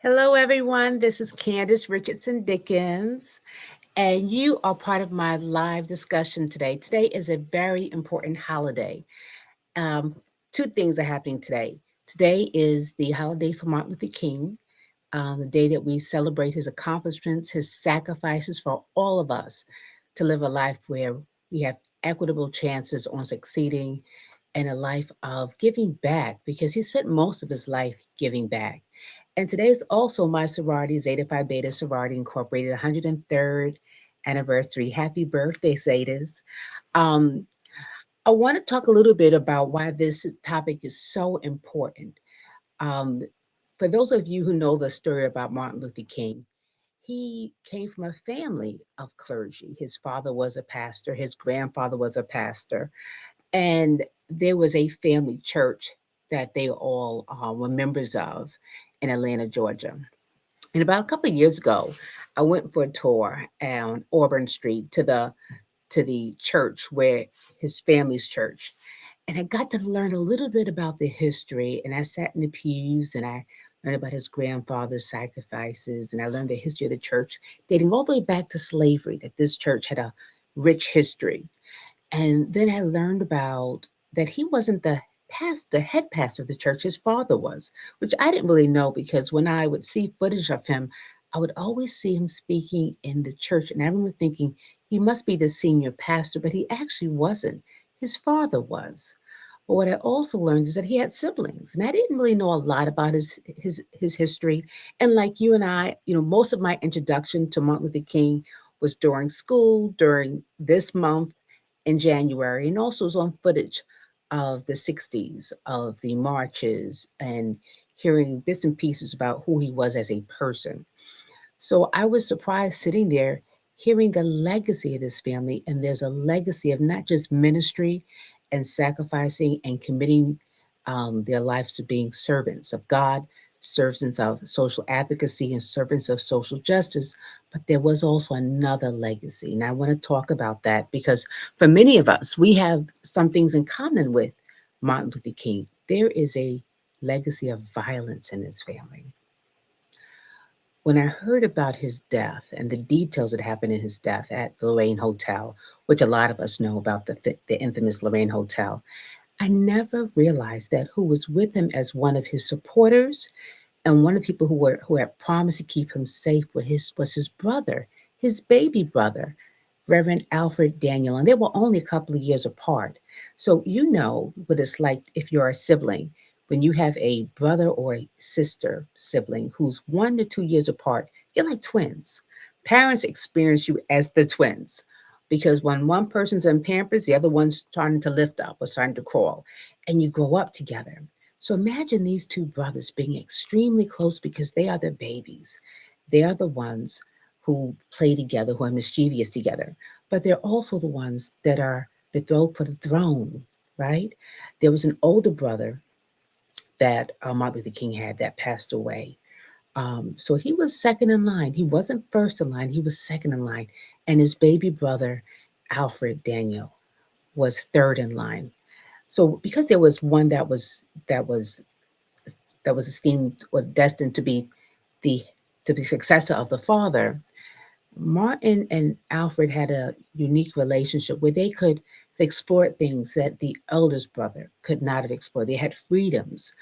Hello, everyone. This is Candice Richardson Dickens, and you are part of my live discussion today. Today is a very important holiday. Um, Two things are happening today. Today is the holiday for Martin Luther King, the day that we celebrate his accomplishments, his sacrifices for all of us to live a life where we have equitable chances on succeeding and a life of giving back because he spent most of his life giving back. And today is also my sorority, Zeta Phi Beta Sorority Incorporated 103rd anniversary. Happy birthday, Zetas. Um, I want to talk a little bit about why this topic is so important. Um, for those of you who know the story about Martin Luther King, he came from a family of clergy. His father was a pastor, his grandfather was a pastor, and there was a family church that they all were members of in Atlanta, Georgia. And about a couple of years ago, I went for a tour on Auburn Street to the church where his family's church, and I got to learn a little bit about the history. And I sat in the pews and I learned about his grandfather's sacrifices, and I learned the history of the church dating all the way back to slavery. That this church had a rich history, and then I learned about that he wasn't the head pastor of the church. His father was, which I didn't really know because when I would see footage of him, I would always see him speaking in the church. And I remember thinking he must be the senior pastor, but he actually wasn't. His father was. But what I also learned is that he had siblings, and I didn't really know a lot about his history. And like you and I, most of my introduction to Martin Luther King was during school, during this month in January, and also was on footage of the 60s, of the marches, and hearing bits and pieces about who he was as a person. So I was surprised sitting there hearing the legacy of this family. And there's a legacy of not just ministry and sacrificing and committing their lives to being servants of God, servants of social advocacy, and servants of social justice. But there was also another legacy. And I want to talk about that because for many of us, we have some things in common with Martin Luther King. There is a legacy of violence in his family. When I heard about his death and the details that happened in his death at the Lorraine Hotel, which a lot of us know about the infamous Lorraine Hotel, I never realized that who was with him as one of his supporters and one of the people who had promised to keep him safe was his brother, his baby brother, Reverend Alfred Daniel, and they were only a couple of years apart. So you know what it's like if you're a sibling, when you have a brother or a sister sibling who's 1 to 2 years apart, you're like twins. Parents experience you as the twins because when one person's in Pampers, the other one's starting to lift up or starting to crawl, and you grow up together. So imagine these two brothers being extremely close because they are the babies. They are the ones who play together, who are mischievous together, but they're also the ones that are betrothed for the throne, right? There was an older brother that Martin Luther King had that passed away. So he was second in line. He wasn't first in line, he was second in line. And his baby brother, Alfred Daniel, was third in line. So because there was one that was esteemed or destined the to be successor of the father, Martin and Alfred had a unique relationship where they could explore things that the eldest brother could not have explored. They had freedoms.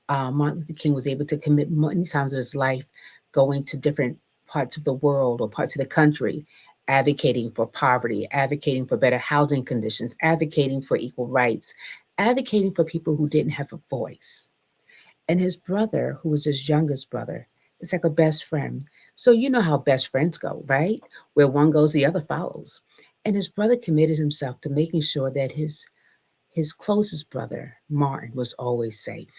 Martin Luther King was able to commit many times of his life going to different parts of the world or parts of the country, advocating for poverty, advocating for better housing conditions, advocating for equal rights, advocating for people who didn't have a voice. And his brother, who was his youngest brother, is like a best friend. So you know how best friends go, right? Where one goes, the other follows. And his brother committed himself to making sure that his closest brother, Martin, was always safe.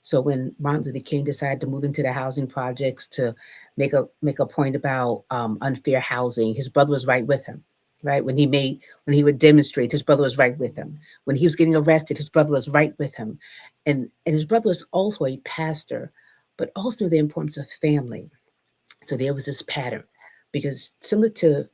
So when Martin Luther King decided to move into the housing projects to make a point about unfair housing, his brother was right with him. Right when he would demonstrate, his brother was right with him. When he was getting arrested, his brother was right with him, and his brother was also a pastor, but also the importance of family. So there was this pattern, because similar to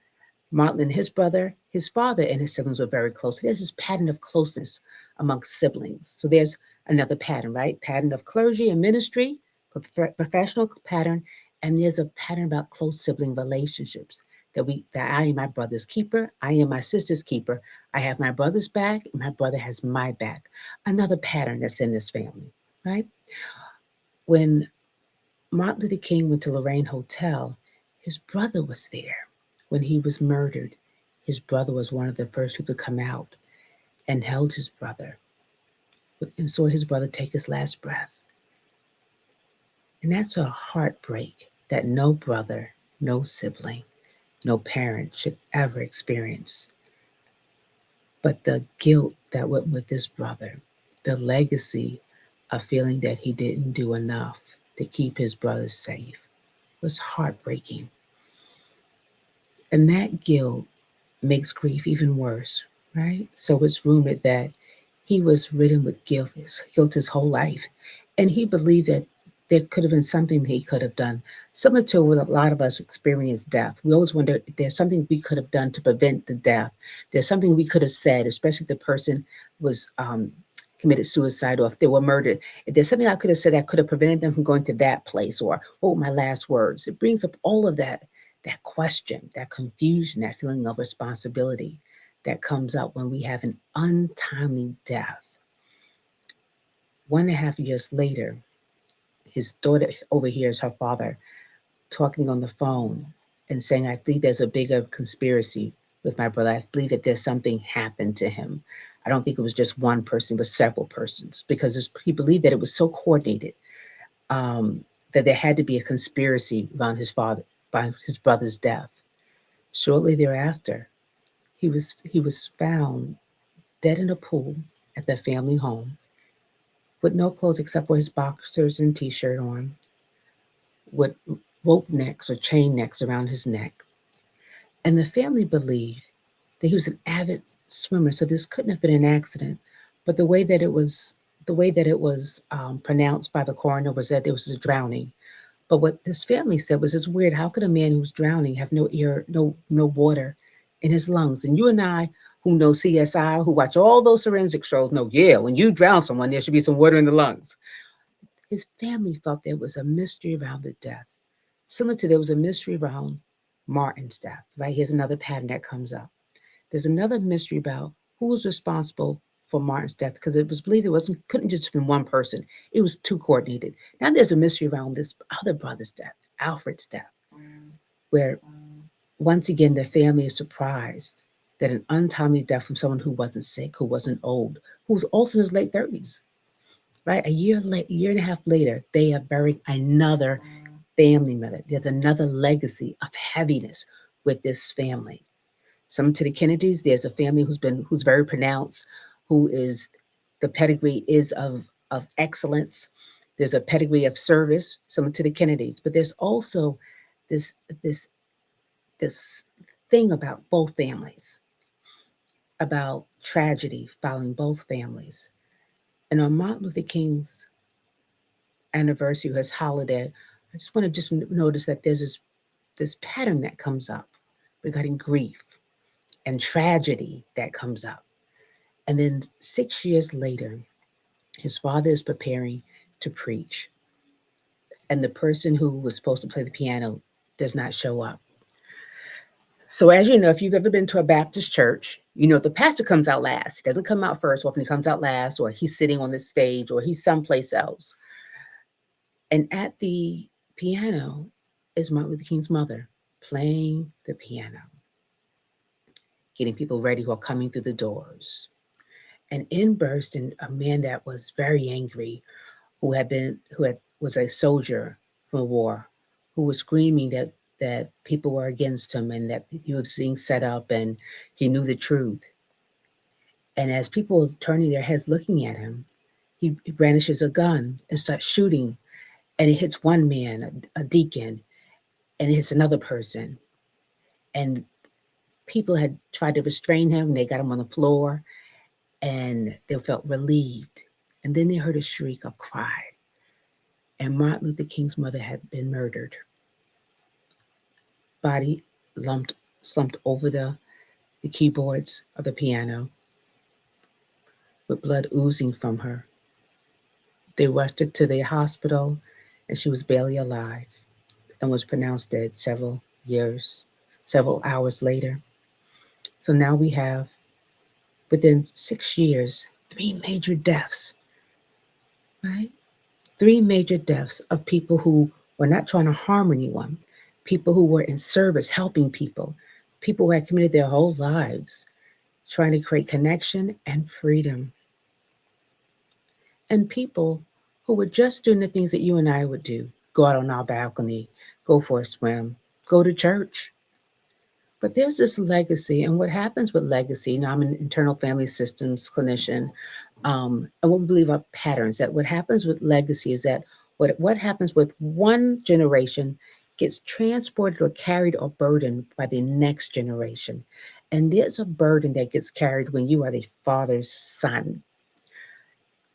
Martin and his brother, his father and his siblings were very close. So there's this pattern of closeness amongst siblings. So there's another pattern, right? Pattern of clergy and ministry professional pattern, and there's a pattern about close sibling relationships that I am my brother's keeper, I am my sister's keeper. I have my brother's back, and my brother has my back. Another pattern that's in this family, right? When Martin Luther King went to Lorraine Hotel, his brother was there. When he was murdered, his brother was one of the first people to come out and held his brother and saw his brother take his last breath. And that's a heartbreak that no brother, no sibling, no parent should ever experience. But the guilt that went with this brother, the legacy of feeling that he didn't do enough to keep his brothers safe, was heartbreaking. And that guilt makes grief even worse, right? So it's rumored that he was ridden with guilt his whole life. And he believed that there could have been something he could have done, similar to what a lot of us experience death. We always wonder if there's something we could have done to prevent the death. There's something we could have said, especially if the person was committed suicide or if they were murdered. If there's something I could have said that could have prevented them from going to that place, or what were my last words? It brings up all of that question, that confusion, that feeling of responsibility that comes up when we have an untimely death. 1.5 years later, his daughter overhears her father talking on the phone and saying, I think there's a bigger conspiracy with my brother. I believe that there's something happened to him. I don't think it was just one person, it was several persons, because he believed that it was so coordinated, um, that there had to be a conspiracy around by his brother's death. Shortly thereafter, he was found dead in a pool at the family home with no clothes except for his boxers and t-shirt on, with rope necks or chain necks around his neck. And the family believed that he was an avid swimmer, so this couldn't have been an accident. But the way that it was pronounced by the coroner was that it was a drowning. But what this family said was, it's weird. How could a man who's drowning have no air, no water in his lungs? And you and I, who know CSI, who watch all those forensic shows, know, yeah, when you drown someone, there should be some water in the lungs. His family felt there was a mystery around the death, similar to there was a mystery around Martin's death. Right, here's another pattern that comes up. There's another mystery about who was responsible for Martin's death, because it was believed it wasn't couldn't just have been one person. It was too coordinated. Now there's a mystery around this other brother's death, Alfred's death, where once again the family is surprised that an untimely death from someone who wasn't sick, who wasn't old, who was also in his late 30s. Right, year and a half later, they are burying another family member. There's another legacy of heaviness with this family. Some to the Kennedys, there's a family who's very pronounced, who is the pedigree is of excellence. There's a pedigree of service, similar to the Kennedys, but there's also this this this thing about both families, about tragedy following both families. And on Martin Luther King's anniversary, his holiday, I just want to just notice that there's this pattern that comes up regarding grief and tragedy that comes up. And then 6 years later, his father is preparing to preach, and the person who was supposed to play the piano does not show up. So, as you know, if you've ever been to a Baptist church, you know the pastor comes out last. He doesn't come out first. Often he comes out last, or he's sitting on the stage, or he's someplace else. And at the piano is Martin Luther King's mother playing the piano, getting people ready who are coming through the doors. And in burst a man that was very angry, who was a soldier from a war, who was screaming that people were against him and that he was being set up and he knew the truth. And as people were turning their heads looking at him, he brandishes a gun and starts shooting, and it hits one man, a deacon, and it hits another person. And people had tried to restrain him. They got him on the floor, and they felt relieved. And then they heard a shriek, a cry, and Martin Luther King's mother had been murdered. Body slumped over the keyboards of the piano with blood oozing from her. They rushed her to the hospital. and she was barely alive and was pronounced dead several hours later. So now we have, within 6 years, three major deaths, right? Three major deaths of people who were not trying to harm anyone, people who were in service, helping people who had committed their whole lives trying to create connection and freedom, and people who were just doing the things that you and I would do: go out on our balcony, go for a swim, go to church. But there's this legacy, and what happens with legacy, now I'm an internal family systems clinician, and what we believe are patterns, that what happens with legacy is that what happens with one generation gets transported or carried or burdened by the next generation. And there's a burden that gets carried when you are the father's son,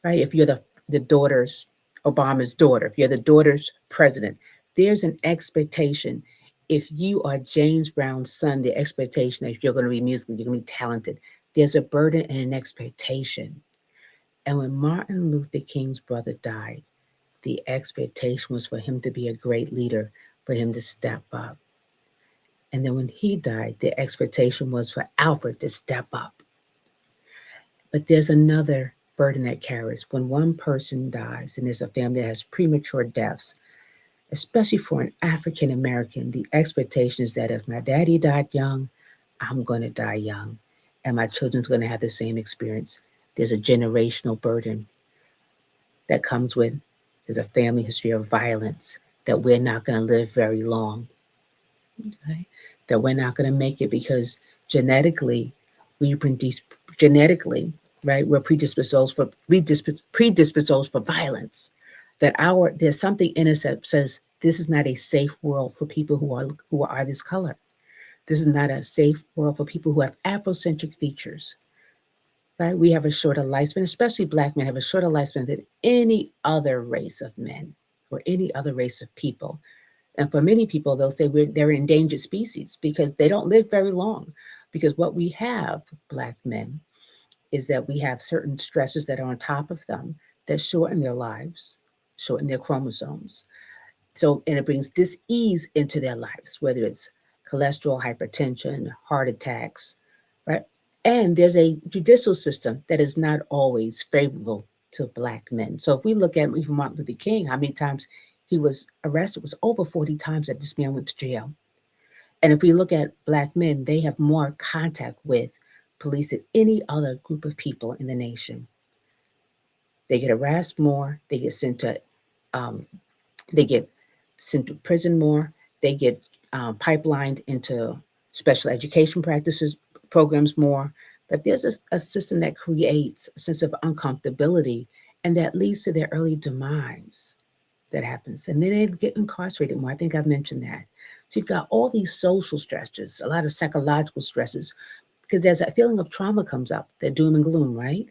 right? If you're the daughter's, Obama's daughter, if you're the daughter's president, there's an expectation. If you are James Brown's son, the expectation that you're going to be musical, you're going to be talented. There's a burden and an expectation. And when Martin Luther King's brother died, the expectation was for him to be a great leader, for him to step up. And then when he died, the expectation was for Alfred to step up. But there's another burden that carries. When one person dies and there's a family that has premature deaths, especially for an African American, the expectation is that if my daddy died young, I'm going to die young, and my children's going to have the same experience. There's a generational burden that comes with, there's a family history of violence, that we're not going to live very long, okay? That we're not going to make it because genetically, we genetically, right? We're predisposed for violence. That there's something in us that says this is not a safe world for people who are this color. This is not a safe world for people who have Afrocentric features, right? We have a shorter lifespan, especially Black men have a shorter lifespan than any other race of men or any other race of people. And for many people, they'll say they're an endangered species because they don't live very long. Because what we have, Black men, is that we have certain stresses that are on top of them that shorten their lives, shorten their chromosomes. So, and it brings dis-ease into their lives, whether it's cholesterol, hypertension, heart attacks, right? And there's a judicial system that is not always favorable to Black men. So if we look at even Martin Luther King, how many times he was arrested was over 40 times that this man went to jail. And if we look at Black men, they have more contact with police than any other group of people in the nation. They get harassed more. Um, they get sent to prison more. They get pipelined into special education practices programs more. That there's a system that creates a sense of uncomfortability, and that leads to their early demise. That happens, and then they get incarcerated more. I think I've mentioned that. So you've got all these social stresses, a lot of psychological stresses, because there's that feeling of trauma comes up, that doom and gloom, right?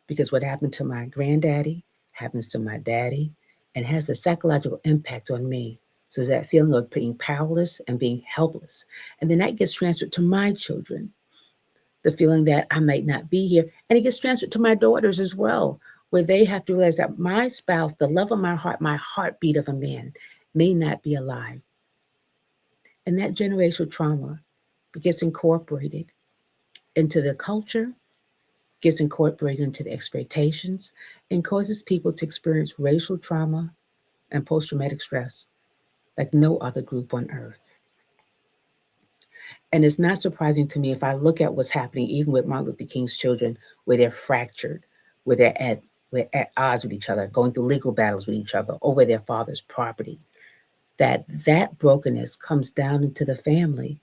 Because what happened to my granddaddy happens to my daddy and has a psychological impact on me. So it's that feeling of being powerless and being helpless. And then that gets transferred to my children, the feeling that I might not be here. And it gets transferred to my daughters as well, where they have to realize that my spouse, the love of my heartbeat of a man, may not be alive. And that generational trauma gets incorporated into the culture, gets incorporated into the expectations, and causes people to experience racial trauma and post traumatic stress like no other group on earth. And it's not surprising to me if I look at what's happening, even with Martin Luther King's children, where they're fractured, where we're at odds with each other, going through legal battles with each other over their father's property, that brokenness comes down into the family.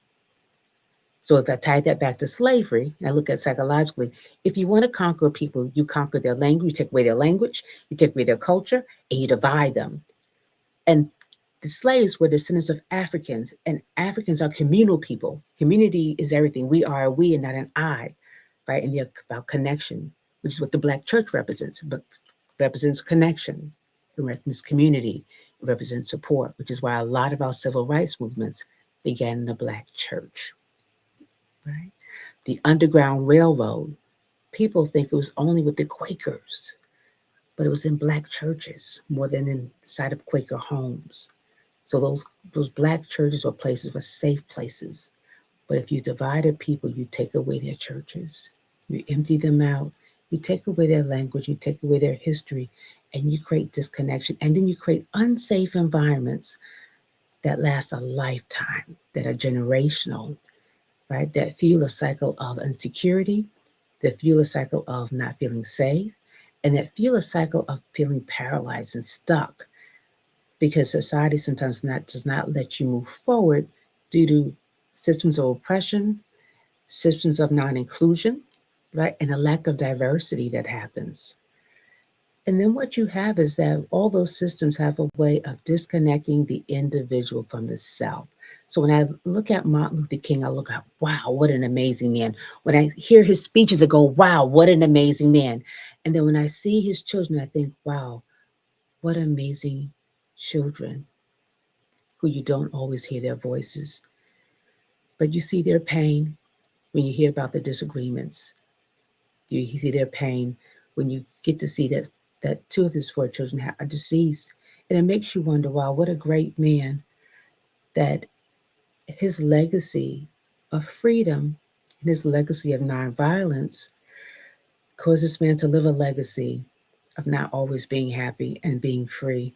So if I tie that back to slavery, and I look at psychologically, if you want to conquer people, you conquer their language, you take away their language, you take away their culture, and you divide them. And the slaves were descendants of Africans, and Africans are communal people. Community is everything. We are a we and not an I, right? And they're about connection, which is what the Black church represents. But represents connection, it represents community, it represents support, which is why a lot of our civil rights movements began in the Black church, right? The Underground Railroad, people think it was only with the Quakers, but it was in black churches more than inside of Quaker homes. So those black churches were places were safe places. But if you divide a people, you take away their churches, you empty them out, you take away their language, you take away their history, and you create disconnection. And then you create unsafe environments that last a lifetime, that are generational, right? That fuel a cycle of insecurity, that fuel a cycle of not feeling safe, and that fuel a cycle of feeling paralyzed and stuck because society sometimes not does not let you move forward due to systems of oppression, systems of non-inclusion, right, and a lack of diversity that happens. And then what you have is that all those systems have a way of disconnecting the individual from the self. So when I look at Martin Luther King, I look at, wow, what an amazing man. When I hear his speeches, I go, wow, what an amazing man. And then when I see his children, I think, wow, what amazing children who you don't always hear their voices, but you see their pain when you hear about the disagreements. You see their pain when you get to see that two of his four children are deceased. And it makes you wonder, wow, what a great man that his legacy of freedom and his legacy of nonviolence caused this man to live a legacy of not always being happy and being free.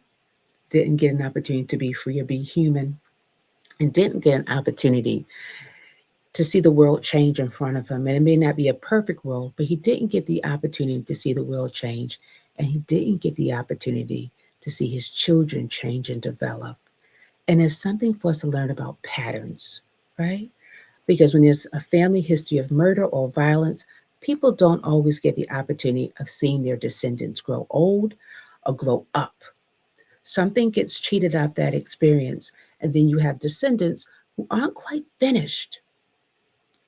Didn't get an opportunity to be free or be human, and didn't get an opportunity to see the world change in front of him. And it may not be a perfect world, but he didn't get the opportunity to see the world change. And he didn't get the opportunity to see his children change and develop. And it's something for us to learn about patterns, right? Because when there's a family history of murder or violence, people don't always get the opportunity of seeing their descendants grow old or grow up. Something gets cheated out that experience. And then you have descendants who aren't quite finished.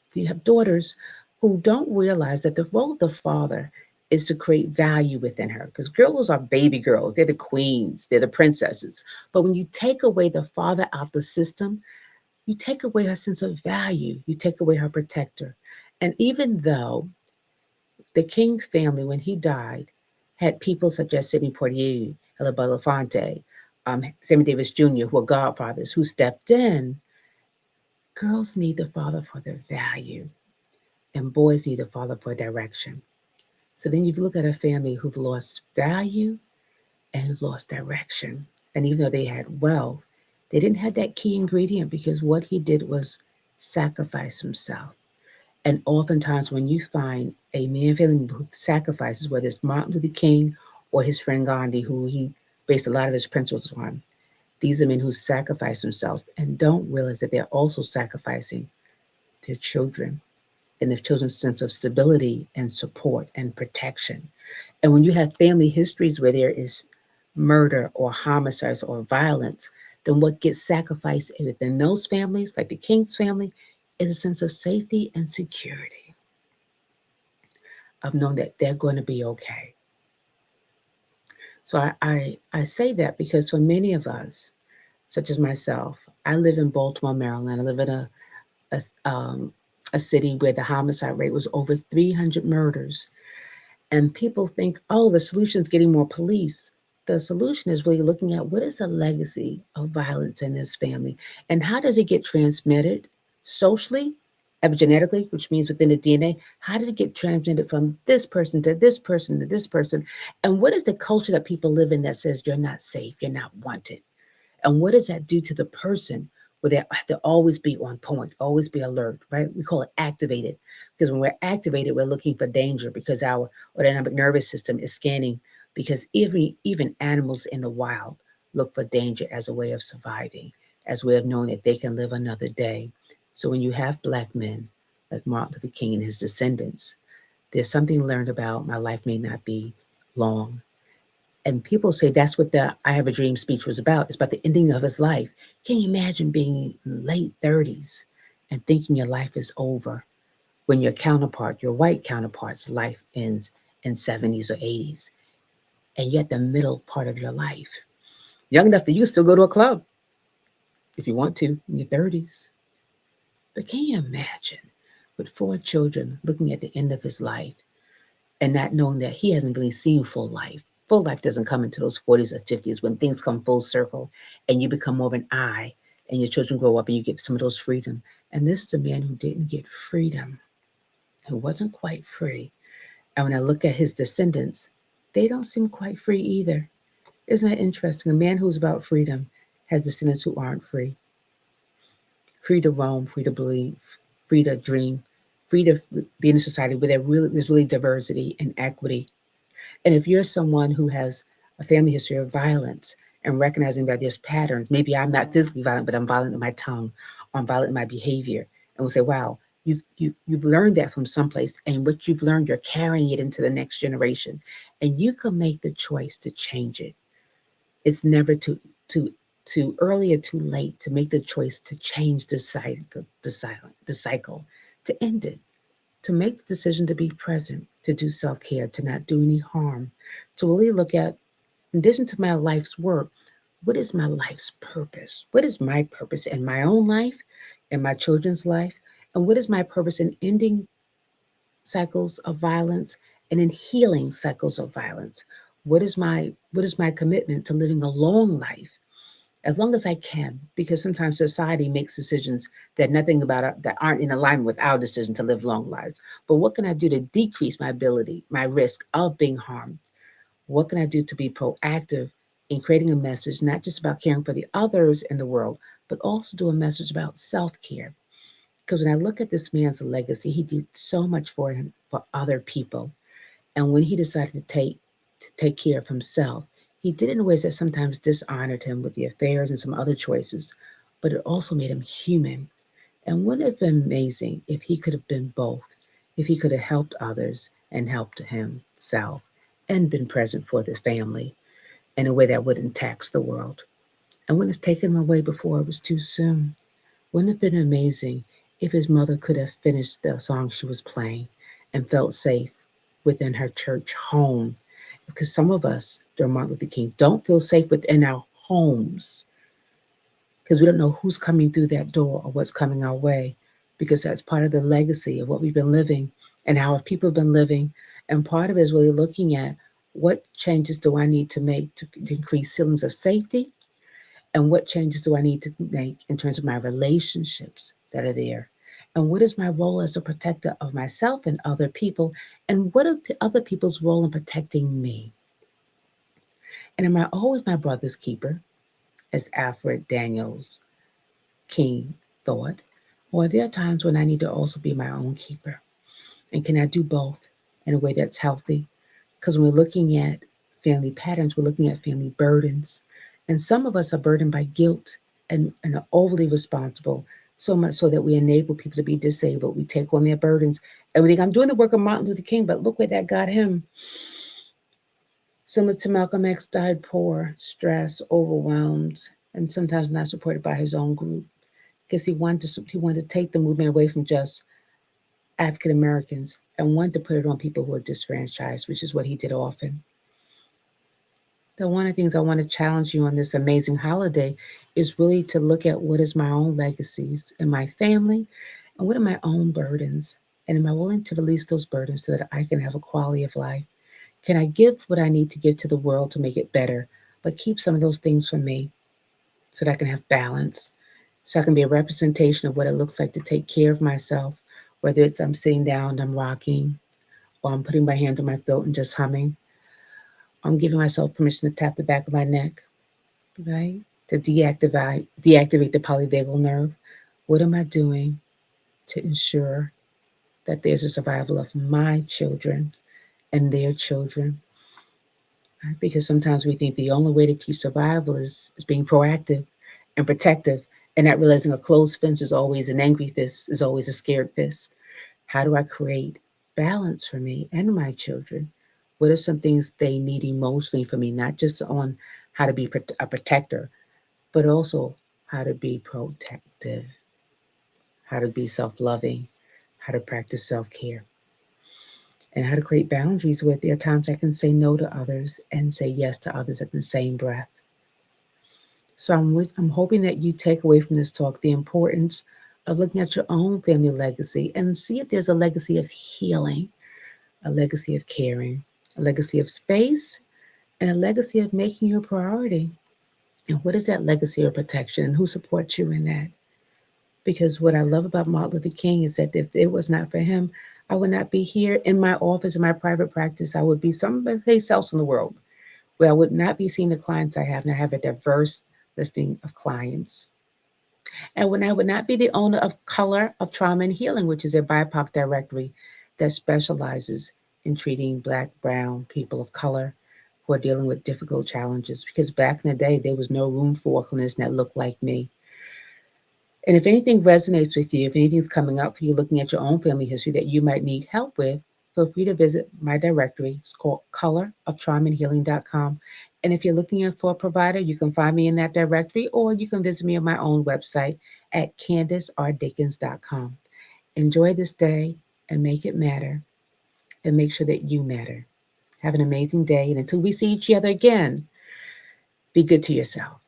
So you have daughters who don't realize that the role of the father is to create value within her. Because girls are baby girls, they're the queens, they're the princesses. But when you take away the father out of the system, you take away her sense of value, you take away her protector. And even though the King family, when he died, had people such as Sidney Poitier, Ella Belafonte, Sammy Davis Jr., who are godfathers, who stepped in, girls need the father for their value and boys need a father for direction. So then you look at a family who've lost value and who've lost direction. And even though they had wealth, they didn't have that key ingredient because what he did was sacrifice himself. And oftentimes, when you find a man feeling who sacrifices, whether it's Martin Luther King or his friend Gandhi, who he based a lot of his principles on, these are men who sacrifice themselves and don't realize that they're also sacrificing their children and the children's sense of stability and support and protection. And when you have family histories where there is murder or homicides or violence, then what gets sacrificed within those families, like the King's family, is a sense of safety and security of knowing that they're going to be okay. So I say that because for many of us, such as myself, I live in Baltimore, Maryland. I live in a, um, a city where the homicide rate was over 300 murders. And people think, oh, the solution is getting more police. The solution is really looking at what is the legacy of violence in this family and how does it get transmitted socially, epigenetically, which means within the DNA. How does it get transmitted from this person to this person to this person? And what is the culture that people live in that says you're not safe, you're not wanted? And what does that do to the person where they have to always be on point, always be alert, right? We call it activated because when we're activated, we're looking for danger because our autonomic nervous system is scanning because even animals in the wild look for danger as a way of surviving, as a way of knowing that they can live another day. So when you have Black men like Martin Luther King and his descendants, there's something learned about my life may not be long, and people say that's what the I Have a Dream speech was about. It's about the ending of his life. Can you imagine being in late 30s and thinking your life is over when your counterpart, your white counterpart's life ends in 70s or 80s, and you're at the middle part of your life? Young enough that you still go to a club if you want to in your 30s. But can you imagine with four children looking at the end of his life and not knowing that he hasn't really seen full life? Full life doesn't come into those 40s or 50s when things come full circle and you become more of an I and your children grow up and you get some of those freedom. And this is a man who didn't get freedom, who wasn't quite free. And when I look at his descendants, they don't seem quite free either. Isn't that interesting? A man who's about freedom has descendants who aren't free. Free to roam, free to believe, free to dream, free to be in a society where there's really diversity and equity. And if you're someone who has a family history of violence and recognizing that there's patterns, maybe I'm not physically violent, but I'm violent in my tongue, or I'm violent in my behavior, and we'll say, wow, you've learned that from someplace, and what you've learned, you're carrying it into the next generation, and you can make the choice to change it. It's never too too early or too late to make the choice to change the cycle, to end it, to make the decision to be present, to do self care, to not do any harm, to really look at, in addition to my life's work, what is my life's purpose? What is my purpose in my own life, in my children's life? And what is my purpose in ending cycles of violence and in healing cycles of violence? What is my commitment to living a long life as long as I can? Because sometimes society makes decisions that aren't in alignment with our decision to live long lives. But what can I do to decrease my ability, my risk of being harmed? What can I do to be proactive in creating a message, not just about caring for the others in the world, but also do a message about self care? Because when I look at this man's legacy, he did so much for him, for other people. And when he decided to take care of himself, he did it in ways that sometimes dishonored him with the affairs and some other choices, but it also made him human. And wouldn't it have been amazing if he could have been both, if he could have helped others and helped himself and been present for the family in a way that wouldn't tax the world? I wouldn't have taken him away before it was too soon. Wouldn't it have been amazing if his mother could have finished the song she was playing and felt safe within her church home? Because some of us during Martin Luther King don't feel safe within our homes because we don't know who's coming through that door or what's coming our way, because that's part of the legacy of what we've been living and how people have been living. And part of it is really looking at what changes do I need to make to increase feelings of safety, and what changes do I need to make in terms of my relationships that are there, and what is my role as a protector of myself and other people, and what are other people's role in protecting me? And am I always my brother's keeper, as Alfred Daniels King thought? Or are there times when I need to also be my own keeper? And can I do both in a way that's healthy? Because when we're looking at family patterns, we're looking at family burdens. And some of us are burdened by guilt and are overly responsible, so much so that we enable people to be disabled. We take on their burdens and we think, I'm doing the work of Martin Luther King, but look where that got him. Similar to Malcolm X, died poor, stressed, overwhelmed, and sometimes not supported by his own group because he wanted to take the movement away from just African Americans and wanted to put it on people who are disfranchised, which is what he did often. So one of the things I want to challenge you on this amazing holiday is really to look at what is my own legacies in my family and what are my own burdens. And am I willing to release those burdens so that I can have a quality of life? Can I give what I need to give to the world to make it better, but keep some of those things for me so that I can have balance, so I can be a representation of what it looks like to take care of myself, whether it's I'm sitting down, I'm rocking, or I'm putting my hand on my throat and just humming. I'm giving myself permission to tap the back of my neck, right? To deactivate the polyvagal nerve. What am I doing to ensure that there's a survival of my children and their children? Right? Because sometimes we think the only way to keep survival is being proactive and protective, and not realizing a closed fence is always an angry fist, is always a scared fist. How do I create balance for me and my children? What are some things they need emotionally for me, not just on how to be a protector, but also how to be protective, how to be self loving, how to practice self care, and how to create boundaries where there are times I can say no to others and say yes to others at the same breath. So I'm hoping that you take away from this talk the importance of looking at your own family legacy and see if there's a legacy of healing, a legacy of caring, a legacy of space, and a legacy of making you a priority. And what is that legacy of protection and who supports you in that? Because what I love about Martin Luther King is that if it was not for him, I would not be here in my office, in my private practice. I would be someplace else in the world where I would not be seeing the clients I have. And I have a diverse listing of clients. And when I would not be the owner of Color of Trauma and Healing, which is a BIPOC directory that specializes in treating Black, Brown people of color who are dealing with difficult challenges. Because back in the day, there was no room for a clinician that looked like me. And if anything resonates with you, if anything's coming up for you looking at your own family history that you might need help with, feel free to visit my directory. It's called coloroftraumaandhealing.com. And if you're looking for a provider, you can find me in that directory or you can visit me on my own website at CandiceRDickens.com. Enjoy this day and make it matter and make sure that you matter. Have an amazing day. And until we see each other again, be good to yourself.